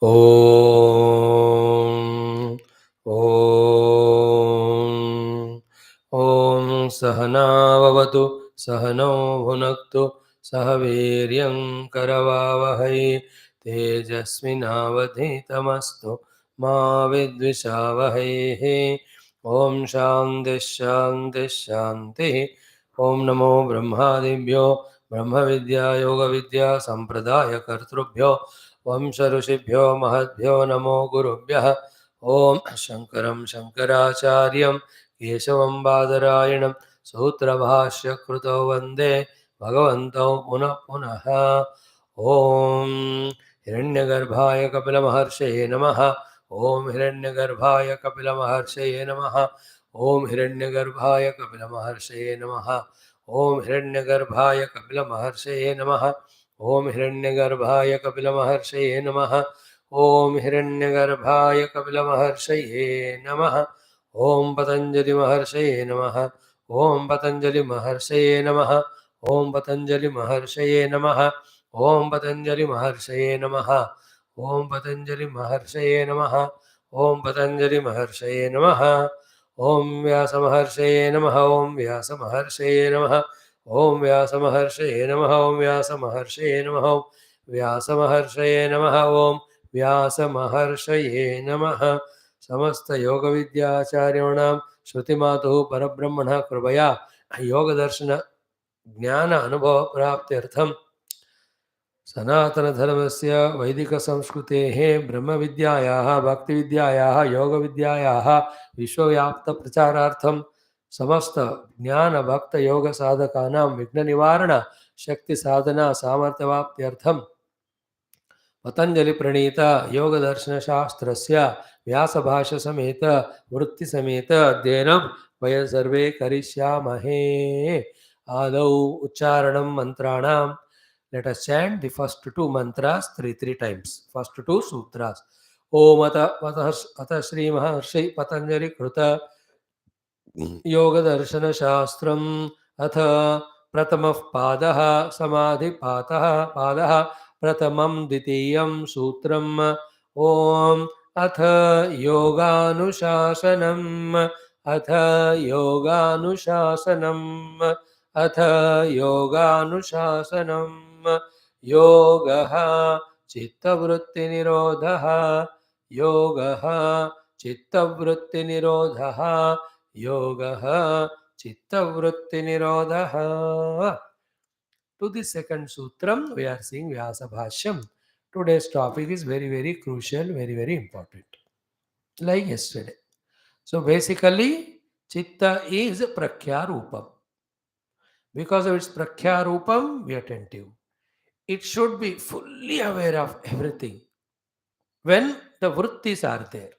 Om Om Om Sahana Vavatu Sahano Bhunaktu Sahaviryam Karavavahai Tejasvinavadhitamastu Ma Vidvishavahai. Om Shanti Shanti Shanti. Om Namo Brahmadibhyo Brahma Vidya Yoga Vidya Sampradaya Kartrubhyo वंश ऋषिभ्यो महद्भ्यो नमो गुरुभ्यः. ओम शंकरं शंकराचार्यं केशवं बादरायणं सूत्रभाष्य कृतो वंदे भगवन्तौ पुनः पुनः. ओम हिरण्यगर्भाय कपिलमहर्षये नमः. ओम हिरण्यगर्भाय कपिलमहर्षये नमः. ओम हिरण्यगर्भाय कपिलमहर्षये नमः. ओम हिरण्यगर्भाय कपिलमहर्षये नमः. ओम हिरण्यगर्भाय कपिलमहर्षये नमः. ओम हिरण्यगर्भाय कपिलमहर्षये नमः. ओम पतंजलि महर्षये नमः. ओम पतंजलि महर्षये नमः. ओम पतंजलि महर्षये नमः. ओम पतंजलि महर्षये नमः. ओम पतंजलि महर्षये नमः. ओम पतंजलि महर्षये नमः. ओम व्यास महर्षये नमः. ओम व्यास महर्षये नमः. ओम व्यास महर्षये नमः. ओम व्यास महर्षये नमः. ओम व्यास महर्षये नमः. ओम व्यास महर्षये नमः. समस्त योग विद्याचार्याणां श्रुतिमातुः परब्रह्मणः कृपया योग दर्शन ज्ञान अनुभव प्राप्त्यर्थं सनातन धर्मस्य वैदिक संस्कृतेः ब्रह्म विद्यायाः भक्ति विद्यायाः योग विद्यायाः विश्वव्याप्त प्रचारार्थं समस्त ज्ञान भक्त योग साधकानां विघ्न निवारण शक्ति साधना सामर्थ्यवाप्त्यर्थं पतंजलि प्रणीत योग दर्शन शास्त्रस्य व्यास भाष्य समेत वृत्ति समेत अध्ययनं वयं सर्वे करिष्यामहे. आदौ उच्चारणं मंत्राणां. Let us chant the first two mantras three times. First two sutras. Om Ata Shri Maharshi Patanjali Kruta Yoga Darshana Shastram Atha Pratamah Padaha Samadhi Padaha Pratamam Ditiyam Sutram. Om Atha Yoganushashanam Atha Yoganushashanam Atha Yoganushashanam. योगः चित्तवृत्तिनिरोधः. योगः चित्तवृत्तिनिरोधः. योगः चित्तवृत्तिनिरोधः. To the second sutram, we are seeing Vyasa Bhashyam. Today's topic is very crucial, very important. Like yesterday. So basically, Chitta is Prakhya Rupam. Because of its Prakhya Rupam, be attentive. It should be fully aware of everything when the Vrutthis are there.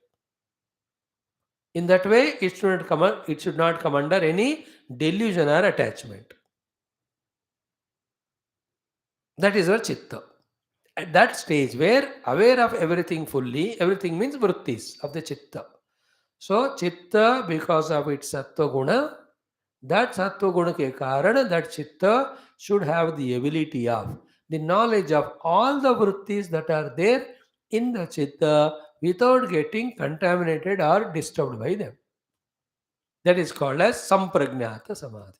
In that way, it should not come under any delusion or attachment. That is our Chitta. At that stage where aware of everything fully, everything means Vrutthis of the Chitta. So Chitta, because of its Sattva Guna, that Sattva Guna ke karan, that Chitta should have the ability of the knowledge of all the Vrutthis that are there in the Chitta without getting contaminated or disturbed by them. That is called as Sampragnata Samadhi.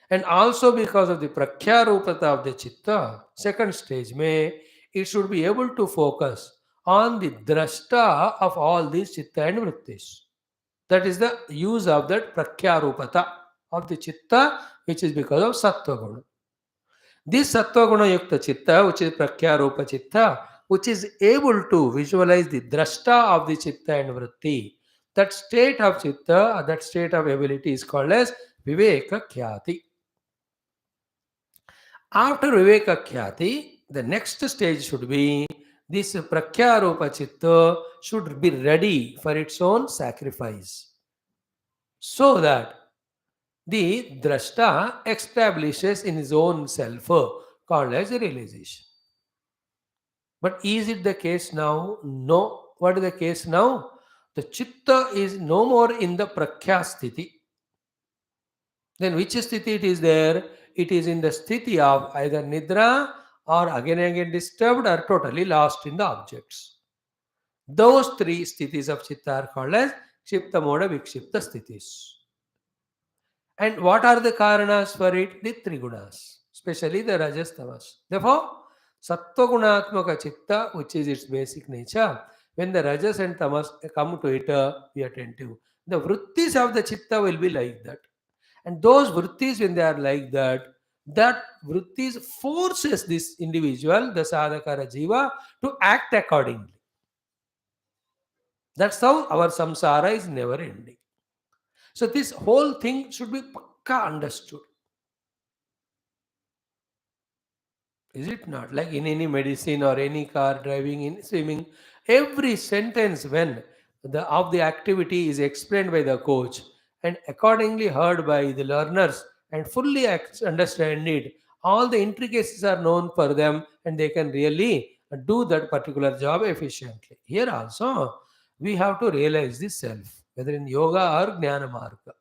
And also because of the Prakhya Rupata of the Chitta, second stage it should be able to focus on the Drashta of all these Chitta and Vrittis. That is the use of that Prakhya Rupata of the Chitta, which is because of Sattva Guna. This Sattva Guna Yukta Chitta, which is Prakhya Rupa Chitta, which is able to visualize the Drashta of the Chitta and Vritti. That state of Chitta, that state of ability is called as Viveka Khyati. After Viveka Khyati, the next stage should be this Prakhya Rupa Chitta should be ready for its own sacrifice. So that the Drashta establishes in his own self, called as a realization. But is it the case now? No. What is the case now? The Chitta is no more in the Prakhya Sthiti. Then which Sthiti it is there? It is in the Sthiti of either Nidra or again and again disturbed, or totally lost in the objects. Those three sthithis of chitta are called as Kshipta Moda Vikshipta sthithis. And what are the karanas for it? The three gunas, especially the rajas tamas. Therefore, sattva gunatmaka chitta, which is its basic nature, when the rajas and tamas come to it, be attentive. The vrutthis of the chitta will be like that. And those vrutthis, when they are like that, that vrutthis forces this individual, the sadhaka jiva, to act accordingly. That's how our samsara is never ending. So this whole thing should be pakka understood. Is it not? Like in any medicine or any car driving, in swimming, every sentence when the of the activity is explained by the coach and accordingly heard by the learners and fully understand it, all the intricacies are known for them and they can really do that particular job efficiently. Here also, we have to realize this self, whether in yoga or jnana marga.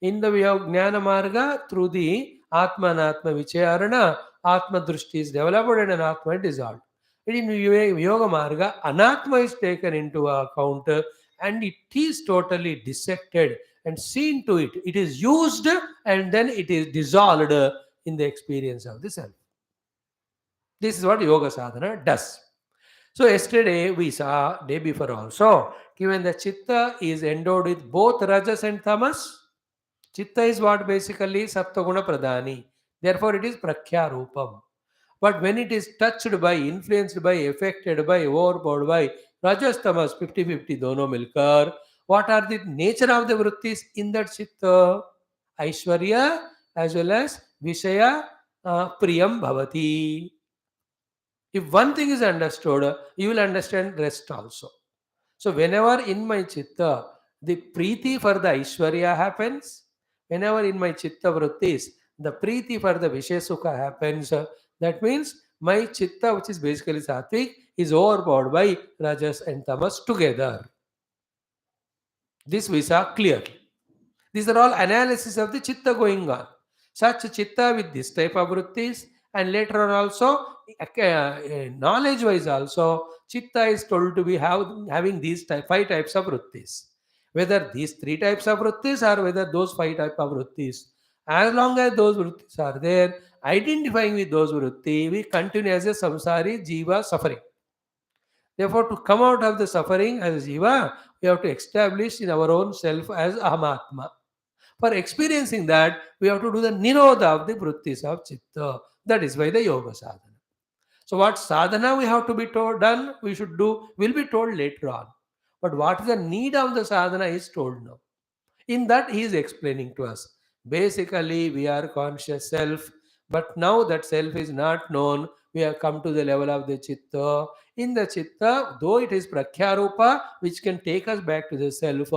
In the Jnana Marga, through the Atma and Atma Vicharana, Atma Drishti is developed and an Atma is dissolved. In Yoga Marga, Anatma is taken into account and it is totally dissected and seen to it. It is used and then it is dissolved in the experience of the self. This is what Yoga Sadhana does. So yesterday we saw, day before also, given the Chitta is endowed with both Rajas and Tamas, Chitta is what basically Sattva Pradhani. Therefore, it is Prakhya Rupam. But when it is touched by, influenced by, affected by, overpowered by Rajas Tamas 50-50 dono milkar, what are the nature of the Vrutthis in that Chitta? Aishwarya as well as Vishaya Priyam Bhavati. If one thing is understood, you will understand rest also. So whenever in my chitta the preeti for the Aishwarya happens, whenever in my chitta vrittis the preeti for the Vishesukha happens, that means my chitta, which is basically sattvic, is overpowered by rajas and tamas together. This we saw clearly. These are all analysis of the chitta going on. Such chitta with this type of vrittis, and later on also, knowledge wise also, chitta is told to be having these five types of vrittis. Whether these three types of vrittis or whether those five types of vrittis, as long as those vrittis are there, identifying with those vritti, we continue as a samsari jiva suffering. Therefore, to come out of the suffering as a jiva, we have to establish in our own self as Ahamatma. For experiencing that, we have to do the nirodha of the vruttis of chitta. That is why the yoga sadhana. So, what sadhana we have to be told done, we should do, will be told later on. But what is the need of the sadhana is told now. In that, he is explaining to us. Basically, we are conscious self, but now that self is not known, we have come to the level of the chitta. In the chitta, though it is prakhyarupa, which can take us back to the self,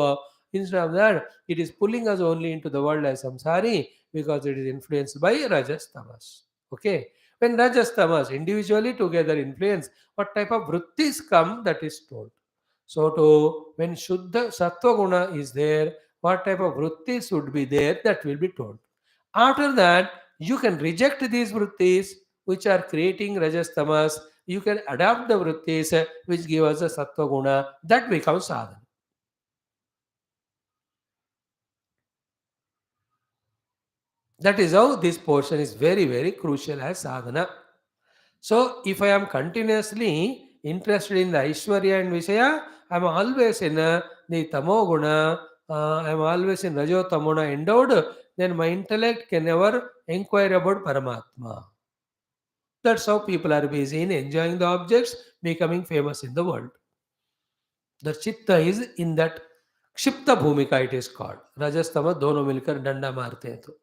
instead of that, it is pulling us only into the world as samsari because it is influenced by rajas tamas. Okay. When rajas tamas individually together influence, what type of vruttis come, that is told. So, to when Shuddha Sattva Guna is there, what type of vrittis would be there, that will be told. After that, you can reject these vrittis which are creating rajas tamas. You can adopt the vrittis which give us a Sattva Guna. That becomes sadhana. That is how this portion is very, very crucial as sadhana. So, if I am continuously interested in the Aishwarya and Vishaya, I am always in the Tamoguna, I am always in Rajo Tamona endowed, then my intellect can never inquire about Paramatma. That's how people are busy in enjoying the objects, becoming famous in the world. The chitta is in that Kshipta Bhumika, it is called. Rajastama dono milkar danda marte hain to.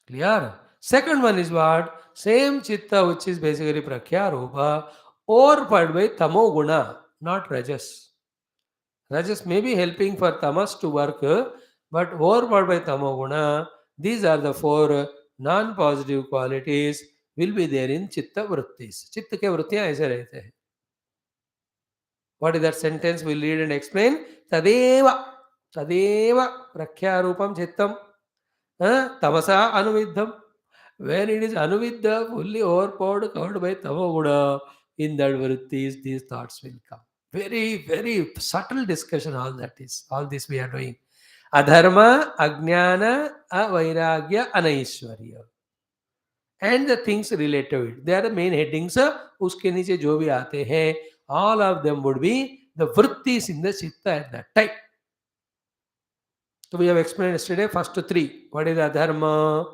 Clear? Second one is what? Same chitta, which is basically prakhya rupa, overpowered by tamo guna, not rajas. Rajas may be helping for tamas to work, but overpowered by tamo guna, these are the four non-positive qualities will be there in chitta vrittis. Chitta ke vrittiyan aise rehte hain. What is that sentence? We'll read and explain. Tadeva, tadeva prakhya rupam chittam tamasa anuviddham. When it is anuvidya, fully overpowered, covered by tamoguna, in that vrittis, these thoughts will come. Very, very subtle discussion, all that is. All this we are doing. Adharma, Ajnana, Avairagya, Anaishwarya. And the things related to it. They are the main headings. उसके नीचे जो भी आते हैं, all of them would be the vrittis in the chitta at that time. So we have explained yesterday first three. What is adharma?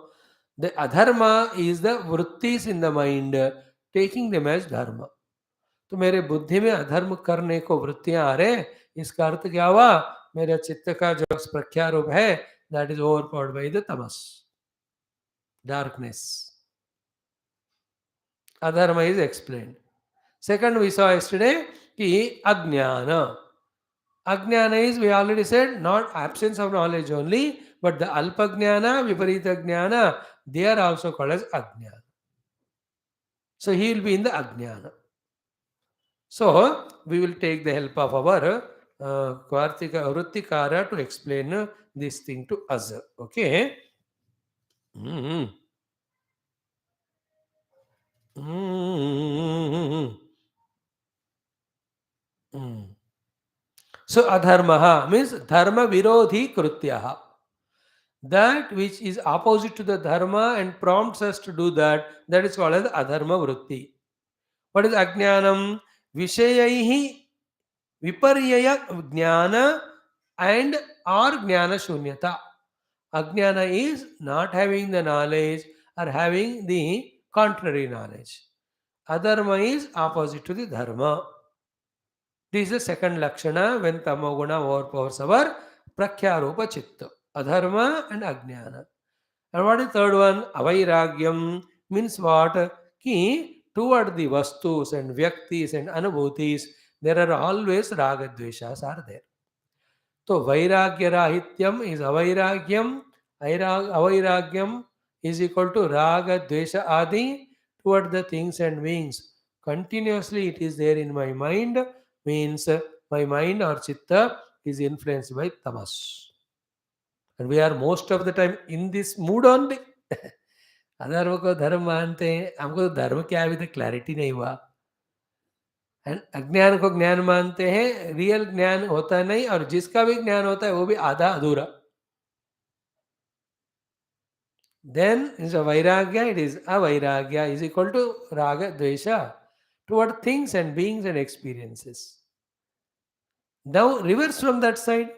The adharma is the vrittis in the mind taking them as dharma. तो मेरे बुद्धि में अधर्म करने को वृत्तियां आ रहे, इसका अर्थ क्या हुआ? मेरे चित्त का जो प्रख्यारूप है, that is overpowered by the tamas, darkness. Adharma is explained. Second, we saw yesterday ki ajnana. Ajnana is, we already said, not absence of knowledge only, but the alpajnana, viparita jnana, they are also called as ajnana. So he will be in the ajnana. So we will take the help of our Vrittikara to explain this thing to us. Okay. Mm-hmm. Mm-hmm. Mm. So adharmaha means dharma virodhi krutyaha. That which is opposite to the dharma and prompts us to do that, that is called as adharma vritti. What is ajnanam? Vishayaihi viparyaya jnana and or jnana shunyata. Ajnana is not having the knowledge or having the contrary knowledge. Adharma is opposite to the dharma. This is the second lakshana when tamoguna overpowers our prakhyarupa chitta. Adharma and ajnana. And what is the third one? Avairagyam means what? Ki toward the vastus and vyaktis and anubhutis, there are always raga dveshas are there. So vairagya rahityam is avairagyam. Avairagyam is equal to raga dvesha adi toward the things and beings. Continuously it is there in my mind, means my mind or chitta is influenced by tamas. And we are most of the time in this mood only. अधर्म को धर्म मानते हैं, हमको तो धर्म क्या है अभी तक क्लैरिटी नहीं हुआ. एंड अज्ञान को ज्ञान मानते हैं, रियल ज्ञान होता नहीं, और जिसका भी ज्ञान होता है वो भी आधा अधूरा. Then is a vairagya, it is avairagya is equal to raga dvesha toward things and beings and experiences. Now reverse from that side.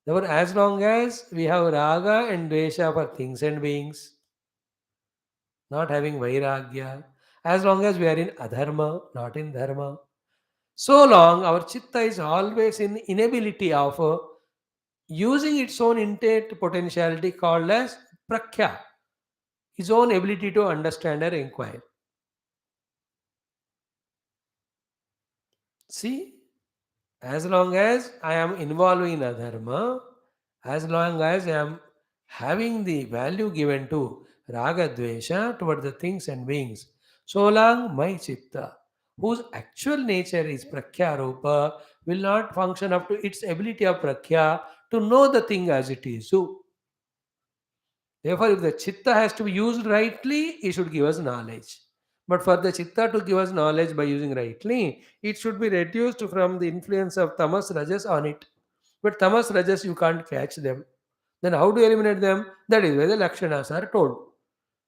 Therefore, as long as we have raga and dvesha for things and beings, not having vairagya, as long as we are in adharma, not in dharma, so long our chitta is always in inability of using its own innate potentiality called as prakhya, his own ability to understand or inquire. See, as long as I am involved in adharma, as long as I am having the value given to raga dvesha toward the things and beings, so long my chitta, whose actual nature is prakhya rupa, will not function up to its ability of prakhya to know the thing as it is. So, therefore, if the chitta has to be used rightly, it should give us knowledge. But for the chitta to give us knowledge by using rightly, it should be reduced from the influence of tamas rajas on it. But tamas rajas, you can't catch them. Then how do you eliminate them? That is why the lakshanas are told.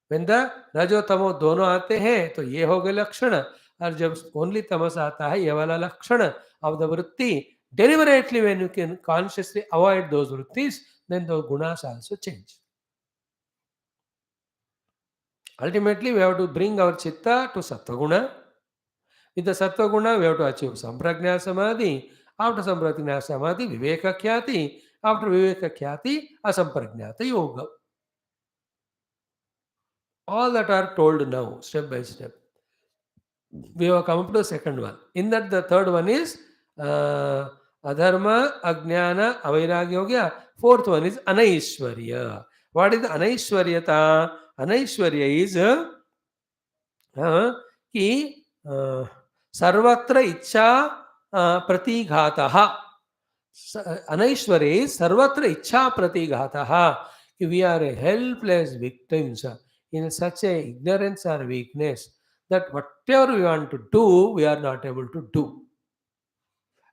When the rajo tamo दोनों आते हैं तो ये हो गए लक्षण, और जब only tamas आता है ये वाला लक्षण of the vritti, deliberately when you can consciously avoid those vrittis, then the gunas also change. Ultimately, we have to bring our chitta to sattva-guna. With the sattva-guna, we have to achieve samprajna samadhi. After samprajna samadhi, viveka khyati. After viveka khyati, asamprajnata yoga. All that are told now, step by step. We have come up to the second one. In that, the third one is adharma, ajnana, avairagya ho gaya. Fourth one is anaishwarya. What is the anaishwaryata? Anaishwarya is कि सर्वत्र इच्छा प्रतिघातः. अनैश्वर्ये सर्वत्र इच्छा प्रतिघातः. We are helpless victims in such a ignorance or weakness that whatever we want to do, we are not able to do.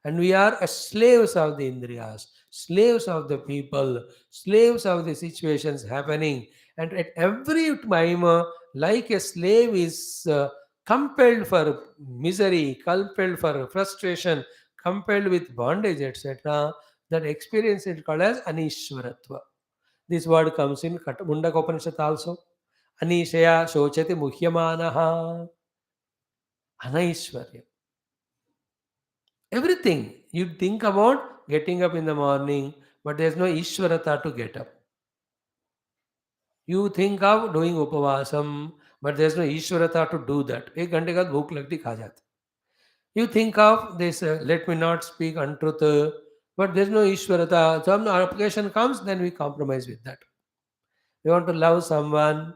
And we are as slaves of the Indriyas, slaves of the people, slaves of the situations happening. And at every time, like a slave is compelled for misery, compelled for frustration, compelled with bondage, etc., that experience is called as Anishwaratva. This word comes in Mundaka Upanishad also. Anishaya Shochati Muhyamanaha. Anaishwarya. Everything you think about getting up in the morning, but there's no Ishwarata to get up. You think of doing Upavasam, but there's no Ishwarata to do that. एक घंटे का भूख लगती खा जाते. You think of this, let me not speak untruth, but there's no Ishwarata. Some application comes, then we compromise with that. We want to love someone,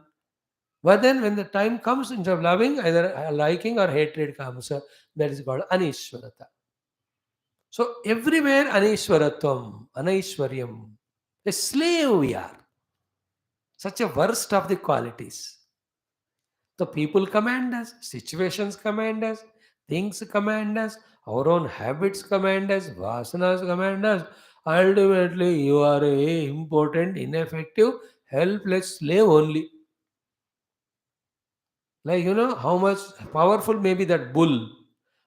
but then when the time comes instead of loving, either liking or hatred comes. That is called Anishwarata. So everywhere Anishwaratvam, Anaishwaryam, a slave we are. Such a worst of the qualities. The people command us, situations command us, things command us, our own habits command us, vasanas command us. Ultimately, you are a impotent, ineffective, helpless slave only. Like how much powerful may be that bull,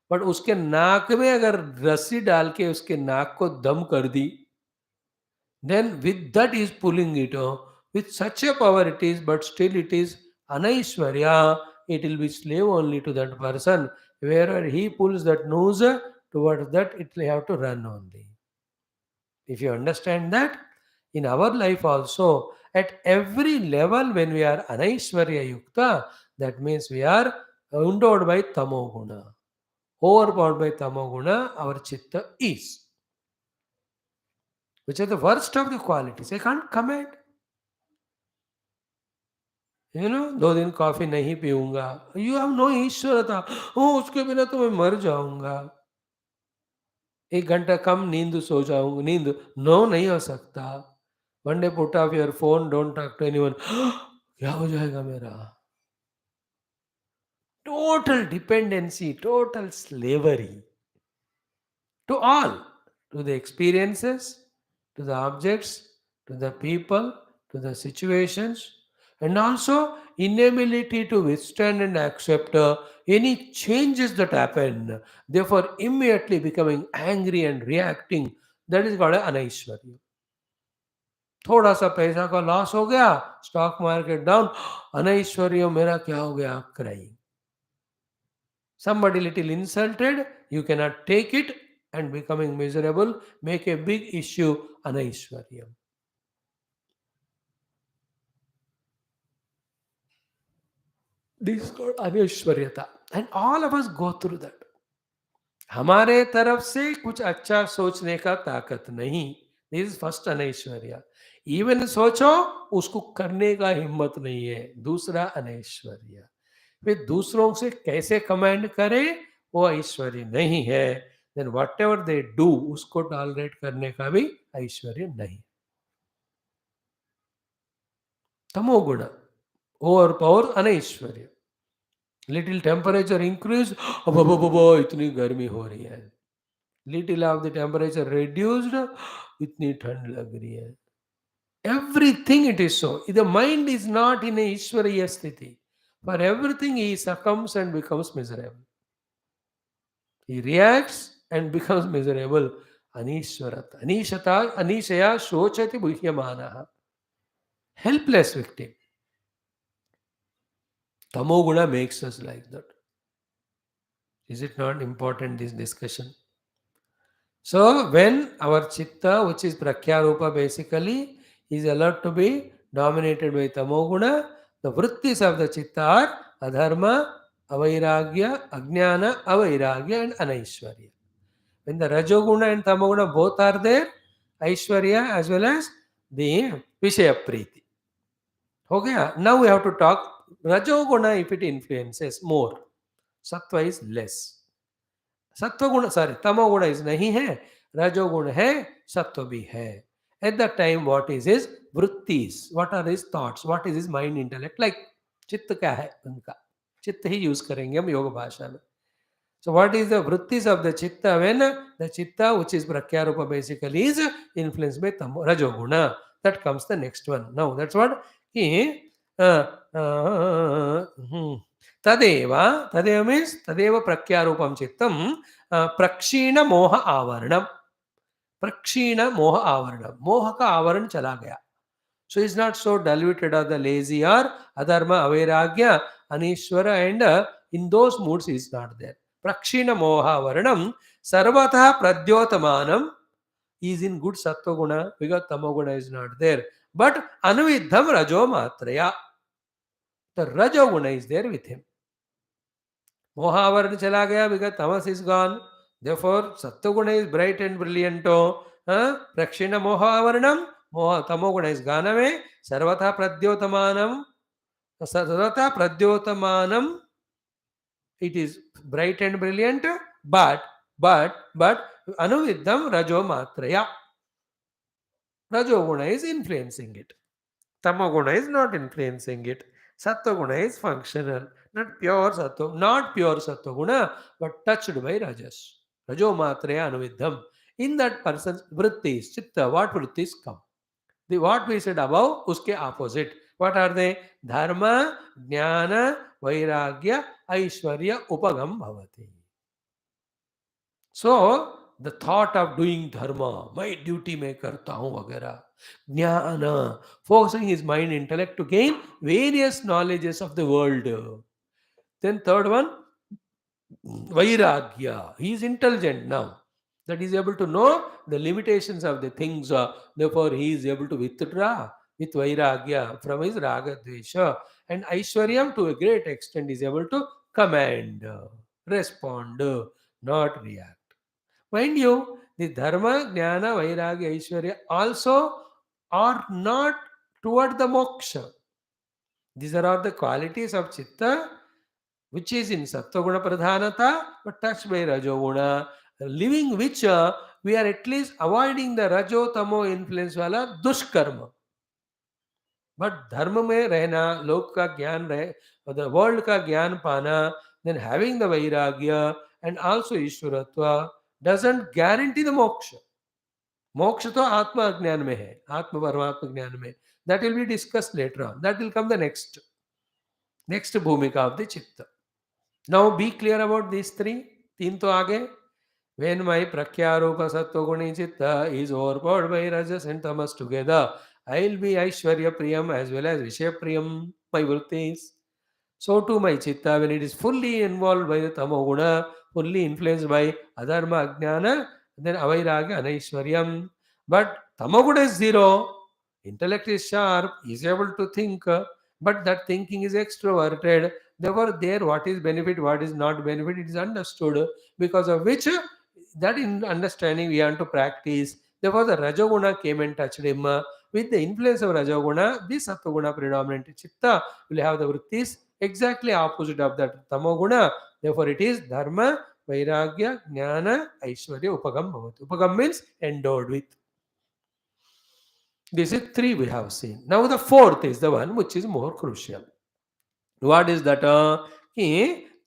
but उसके नाक में अगर रस्सी डाल के उसके नाक को दम कर दी, then with that is pulling it with such a power it is, but still it is anaishwarya. It will be slave only to that person. Wherever he pulls that noose towards that, it will have to run only. If you understand that, in our life also, at every level when we are anaishwarya yukta, that means we are endowed by tamoguna. Overpowered by tamoguna, our chitta is. Which are the worst of the qualities. I can't command. 2 दिन coffee नहीं पीऊंगा. You have no ईश्वरता. उसके बिना तो मैं मर जाऊंगा. 1 घंटा कम नींद सो जाऊंगा. नींद नो नहीं हो सकता. One day put off your phone, don't talk to anyone. क्या हो जाएगा मेरा? Total dependency, total slavery to all, to the experiences, to the objects, to the people, to the situations, and also inability to withstand and accept any changes that happen. Therefore, immediately becoming angry and reacting. That is called anaishwarya. थोड़ा सा पैसा का loss हो गया, stock market down, अनैश्वर्य मेरा क्या हो गया, crying. Somebody little insulted, you cannot take it and becoming miserable, make a big issue, anaishwaryam. This is called anaishwaryata. And all of us go through that. हमारे तरफ से कुछ अच्छा सोचने का ताकत नहीं. दिस इज फर्स्ट अनैश्वर्या. इवन सोचो उसको करने का हिम्मत नहीं है. दूसरा अनैश्वर्या. फिर दूसरों से कैसे कमांड करे, वो ऐश्वर्य नहीं है. Then whatever they do, उसको टॉलरेट करने का भी ऐश्वर्य नहीं. तमोगुण, ओवर पावर अनैश्वर्य. लिटिल टेम्परेचर इंक्रीज, अब इतनी गर्मी हो रही है. Little of the temperature reduced, इतनी ठंड लग रही है. Everything it is so. The mind is not in a Ishwariya sthiti. For everything he succumbs and becomes miserable. He reacts and becomes miserable. Anishwarata. Anishata, Anishaya Shochati Bhuhyamanaha. Helpless victim. Tamoguna makes us like that. Is it not important, this discussion? So, when our chitta, which is Prakyarupa basically, is allowed to be dominated by Tamoguna, the Vrutthis of the chitta are Adharma, Avairagya, Ajnana, Avairagya and Anaishwarya. When the Rajoguna and Tamoguna both are there, Aishwarya as well as the Vishaya Priti. Okay, now we have to talk Rajoguna if it influences more. Sattva is less. सत्व गुण तमोगुण is नहीं है, रजोगुण है, सत्व भी है. At that time, what is his vrutthi's? What are his thoughts? What is his mind intellect like? चित्त क्या है उनका, चित्त ही यूज करेंगे हम योग भाषा में. So what is the vrittis of the chitta when the chitta which is prakyarupa basically is influenced by rajoguna? That comes the next one. Now that's what he tadeva means tadeva prakyarupam chittam prakshina moha avaranam. prakshina moha avaranam. Moha ka avaran chala gaya. So he's not so diluted or the lazy or adharma, avairagya, anishwara, and in those moods he is not there. Prakshina moha varanam sarvatah pradyotamanam is in good sattva guna because tamo guna is not there. But anuvidham rajo matraya. The rajo guna is there with him. Moha varan chala gaya because tamas is gone. Therefore, sattva guna is bright and brilliant. Prakshina moha varanam. Moha tamoguna is gone away. Sarvata pradyotamanam. Sarvata pradyotamanam. It is bright and brilliant, but anuviddham rajo matraya. Rajo guna is influencing it. Tamoguna is not influencing it. Sattva guna is functional, not pure sattva guna, but touched by rajas. Rajo matraya anuviddham. In that person's vrittis, chitta, what vrittis come? What we said above, uske opposite. What are they? Dharma, jnana, vairagya, aishwarya, upagam bhavati. So, the thought of doing dharma, my duty mein karta hu vagera, jnana, focusing his mind, intellect to gain various knowledges of the world. Then third one, vairagya. He is intelligent now. That he is able to know the limitations of the things. Therefore, he is able to withdraw with vairagya from his raga dvesha. And aishwaryam to a great extent is able to command, respond, not react. Mind you, the dharma, jnana, vairagya, aishwarya also are not toward the moksha. These are all the qualities of chitta which is in sattva-guna pradhanata, but touched by rajoguna, living which we are at least avoiding the rajo-tamo influence wala dushkarma. But dharma mein rehna, lok ka gyan reh, the world ka gyan pana, then having the vairagya and also ishwaratva doesn't guarantee the moksha. Moksha to atma jnana mein hai, atma paramatma jnana mein. That will be discussed later on. That will come the next bhumika of the chitta. Now be clear about these three. तीन तो आगे. When my prakyarupa sattva guni chitta is overpowered by rajas and tamas together, I will be aishwarya priyam as well as vishaya priyam, my vrittis. So too my chitta, when it is fully involved by the tamoguna, fully influenced by adharma ajnana, then avairagya anaishwaryam. But tamoguna is zero. Intellect is sharp, is able to think, but that thinking is extroverted. Therefore, there what is benefit, what is not benefit, it is understood, because of which that in understanding we have to practice. Therefore, the Rajoguna came and touched him. With the influence of Rajoguna, this Sattva-guna predominant chitta will have the vrittis exactly opposite of that Tamoguna. Therefore, it is Dharma, Vairagya, Jnana, Aishwarya, Upagam Bhavati. Upagam means endowed with. This is three we have seen. Now the fourth is the one which is more crucial. What is that?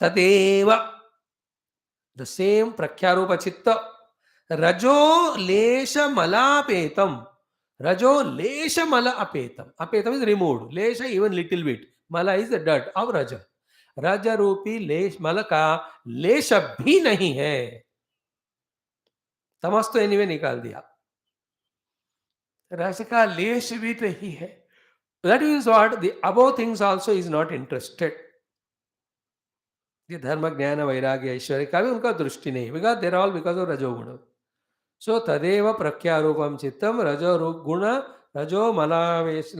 Tadeva. The same Prakyarupa Chitta. Rajo Lesha Malapetam. Rajo Lesha Mala Apetam. Apetam is removed. Lesha even little bit. Mala is the dirt of Raja. Raja रूपी लेश मल का लेश भी नहीं है. तमस तो anyway निकाल दिया. रज का लेश भी नहीं है. That means what? The above things also is not interested. The dharma, jnana, vairagya, aishwarya का भी उनका दृष्टि नहीं. Because they are all because of rajoguna. So tadeva prakyarupam chittam rajo guna rajo malavesh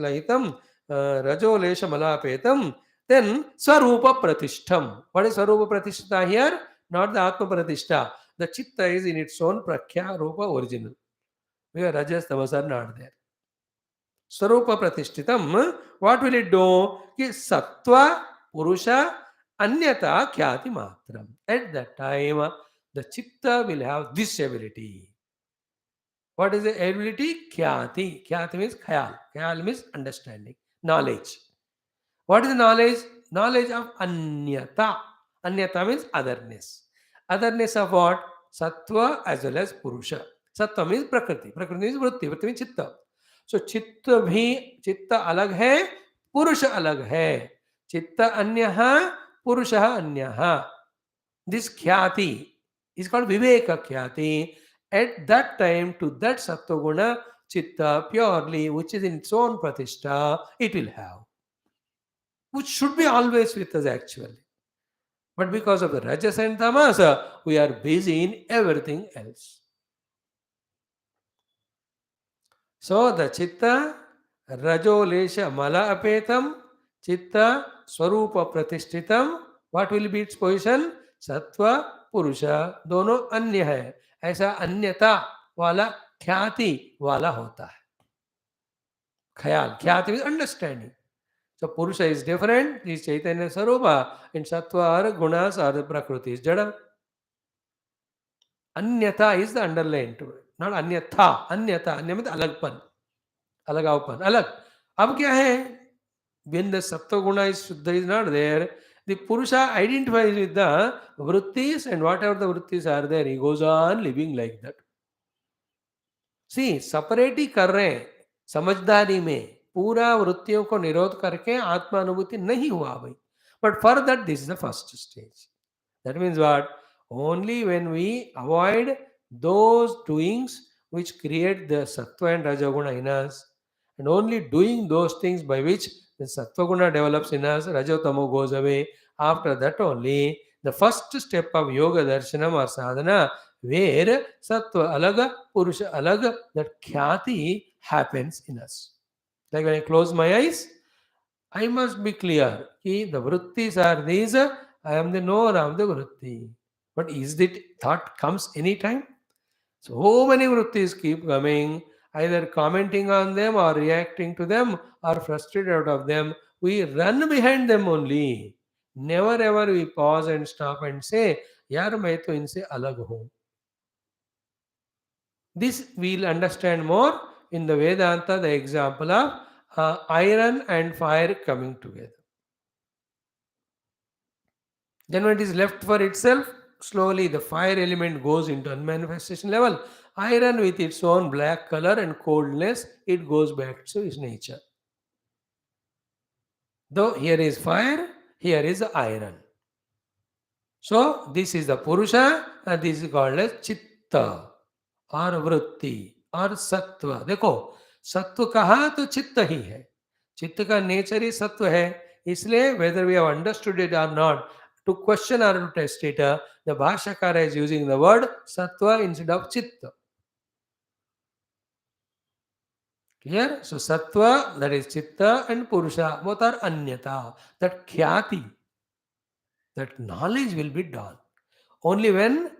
rajo lesha malapetam. Then swarupa pratishtham. What is swarupa pratishtha here? Not the atma pratishta. The chitta is in its own prakyarupa original. Because rajas tamas are not there. Swarupa pratishtitam. What will it do? Ki sattva purusha anyata khyati matram. At that time, the chitta will have this ability. What is the ability? Khyati. Khyati means khayal. Khayal means understanding, knowledge. What is knowledge? Knowledge of anyata. Anyata means otherness. Otherness of what? Sattva as well as Purusha. Sattva means Prakriti. Prakriti means Vrutti. Vrutti means Chitta. So Chitta bhi, Chitta alag hai, Purusha alag hai. Chitta anyaha, Purusha anyaha. This Khyati is called Viveka Khyati. At that time, to that Sattva Guna, Chitta purely, which is in its own Pratishtha, it will have. Which should be always with us actually. But because of the Rajas and Tamasa, we are busy in everything else. So the Chitta, Rajo Lesha Mala Apetam, Chitta Swarupa Pratishtitam, what will be its position? Sattva, Purusha, दोनों अन्य है. ऐसा अन्यता वाला ख्याति वाला होता है. ख्याल, ख्याति means understanding. So Purusha is different, is Chaitanya Sarupa, and Sattva are gunas or the Prakriti is Jada. Anyata is the underline to it, not Anyatha. Anyata, Anya means alagpan, alagavpan, alag. अब क्या है? When the Sattva guna is Shuddha is not there, the Purusha identifies with the Vrutthis and whatever the Vrutthis are there, he goes on living like that. See, separate ही कर रहे हैं समझदारी में पूरा वृत्तियों को निरोध करके आत्मा अनुभूति नहीं हुआ भाई. But for that, this is the first stage. That means what? Only when we avoid those doings which create the sattva and rajaguna in us, and only doing those things by which the sattva guna develops in us, rajotamo goes away. After that only, the first step of yoga darshanam or sadhana, where sattva alaga, purusha alaga, that khyati happens in us. Like when I close my eyes, I must be clear that the vrittis are these, I am the knower of the vritti. But is it thought comes anytime? So many vrittis keep coming, either commenting on them or reacting to them or frustrated out of them. We run behind them only. Never ever we pause and stop and say, यार मैं तो इनसे अलग हूँ. This we'll understand more in the Vedanta, the example of iron and fire coming together. Then when it is left for itself, slowly the fire element goes into unmanifestation level. Iron with its own black color and coldness, it goes back to its nature. Though here is fire, here is iron. So this is the Purusha and this is called as Chitta or Vrutti or Sattva. देखो सत्व कहा तो चित्त ही है. चित्त का nature ही सत्व है. इसलिए whether we have understood it or not, to question or to test it, the Bhashyakara is using the word Sattva instead of Chitta. Clear? So Sattva, that is Chitta, and Purusha, both are Anyata. That Khyati, that knowledge will be done. Only when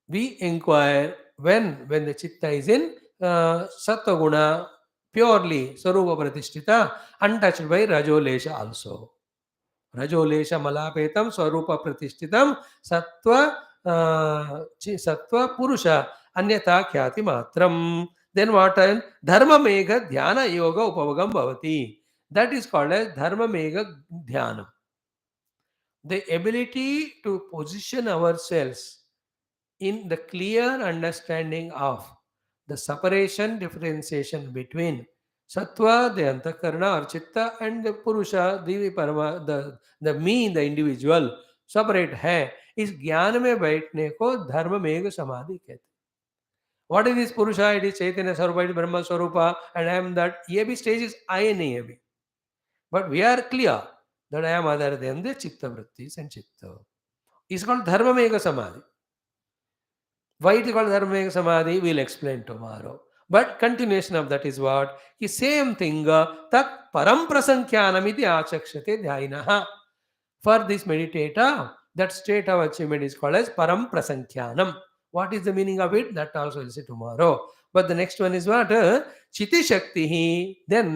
we inquire, when the Chitta is in Sattva Guna, purely Sarupa Pratishtita, untouched by Rajolesha also. Rajolesha Malapetam Swarupa Pratishtitam Sattva Sattva Purusha Anyata Khyati Matram. Then what else? Dharma Megha Dhyana Yoga Upavagam Bhavati. That is called as Dharma Megha Dhyana. The ability to position ourselves in the clear understanding of the separation, differentiation between Sattva, the Antakarna or Chitta, and the Purusha, Divi Parama, the me, the individual, separate है. इस ज्ञान में बैठने को धर्म मेघ समाधि कहते हैं. What is this Purusha? It is Chaitanya Swarupa, it is Brahma Swarupa, and I am that. ये भी stages आए नहीं अभी. But we are clear that I am other than the Chitta Vrittis and Chitta. It's called Dharma Megha Samadhi. Why it is called Dharma Megha Samadhi, we'll explain tomorrow. But continuation of that is what? The same thing, tat param prasankhyanam iti achakshate dhyainaha. For this meditator, that state of achievement is called as param prasankhyanam. What is the meaning of it? That also we'll see tomorrow. But the next one is what? Chiti Shakti. Then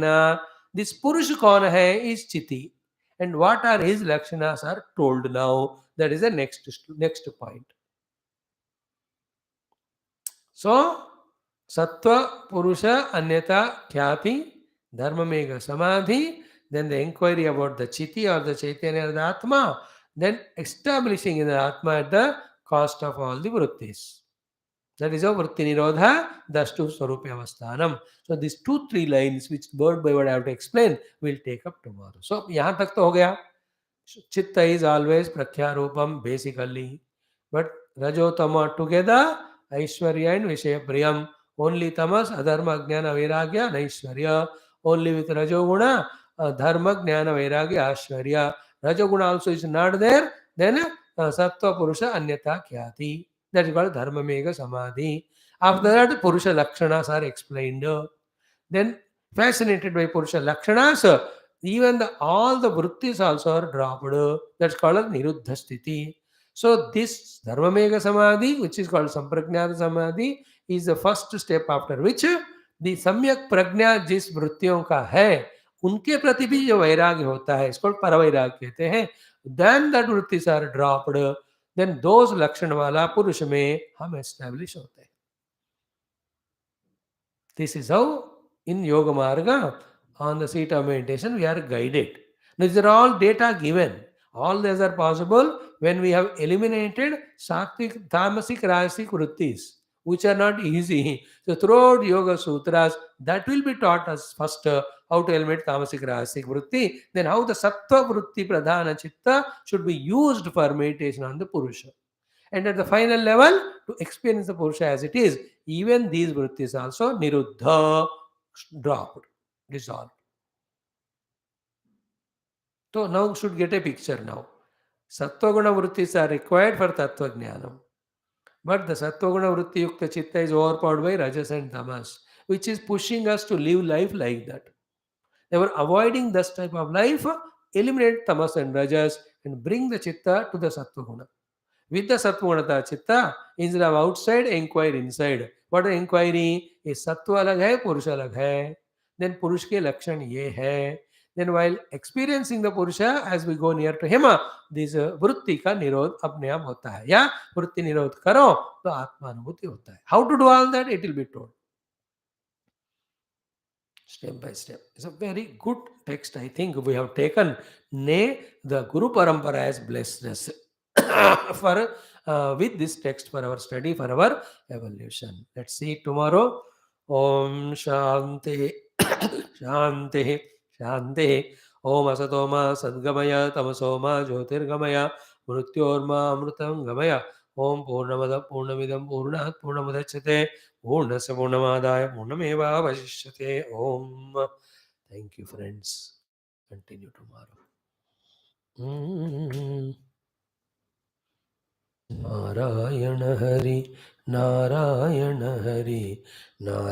this Purush kaun hai is Chiti. And what are his lakshanas are told now. That is the next point. So, Sattva, Purusha, Anyata, Khyati, Dharma Megha Samadhi, then the inquiry about the Chiti or the Chaitanya or the Atma, then establishing in the Atma at the cost of all the Vrutthis. That is how Vritti Nirodha, thus to Swarupi Avasthanam. So these 2-3 lines which word by word I have to explain, we'll take up tomorrow. So यहाँ तक तो हो गया. Chitta is always Prakhya basically. But Rajotama together, Aishwarya and Vishayapriyam. Only Tamas, Adharma, Jnana, Vairagya, and Aishwarya. Only with Rajoguna, Dharma, Jnana, Vairagya, Aishwarya. Rajoguna also is not there. Then Sattva Purusha Anyatha Khyati. That is called Dharma Mega Samadhi. After that, Purusha Lakshanas are explained. Then, fascinated by Purusha Lakshanas, even all the Vrutthis also are dropped. That's called as Niruddha Sthiti. So, this Dharma Mega Samadhi, which is called Samprajnata Samadhi, is the first step after which the Samyak Prajna जिस वृत्तियों का है उनके प्रति भी जो वैराग्य होता है इसको परवैराग्य कहते हैं. Then that वृत्तिस are dropped. Then those लक्षण वाला पुरुष में हम establish होते हैं. This is how in Yoga Marga on the seat of meditation we are guided. Now, these are all data given. All these are possible when we have eliminated Sattvic, Tamasic, Rajasic Vrutthis, which are not easy. So throughout Yoga Sutras, that will be taught us first how to eliminate Tamasic, Rajasic Vrutti, then how the Sattva Vrutti Pradhana Chitta should be used for meditation on the Purusha. And at the final level, to experience the Purusha as it is, even these Vruttis also Niruddha, dropped, dissolved. So now should get a picture now. Sattva-guna Vruttis are required for Tattva Jnanam. But the Sattva-guna Vritti Yukta Chitta is overpowered by Rajas and Tamas, which is pushing us to live life like that. They were avoiding this type of life, eliminate Tamas and Rajas and bring the Chitta to the Sattva-guna. With the Sattva-guna Chitta, instead of outside, inquire inside. What is inquiry? Is Sattva alag hai, Purusha alag hai. Then Purush ke lakshan ye hai. Then while experiencing the Purusha, as we go near to him, this Vrutti ka Nirodh apne aap hota hai. Ya Vrutti Nirodh karo, to Atma Anubhuti hota hai. How to do all that? It will be told. Step by step. It's a very good text, I think. We have taken, nay, the Guru Parampara has blessed us for with this text for our study, for our evolution. Let's see tomorrow. Om Shanti Shanti Shanti. Om Asatoma Sadgamaya Tamasoma Jyotirgamaya Mrityorma Amrutam Gamaya. Om Purnamada Purnamidam Purnat Purnamudachyate Purnasya Purnamadaya Purnameva Vashishyate. Om. Thank you, friends. Continue tomorrow. Narayana Hari, Narayana Hari, Narayana.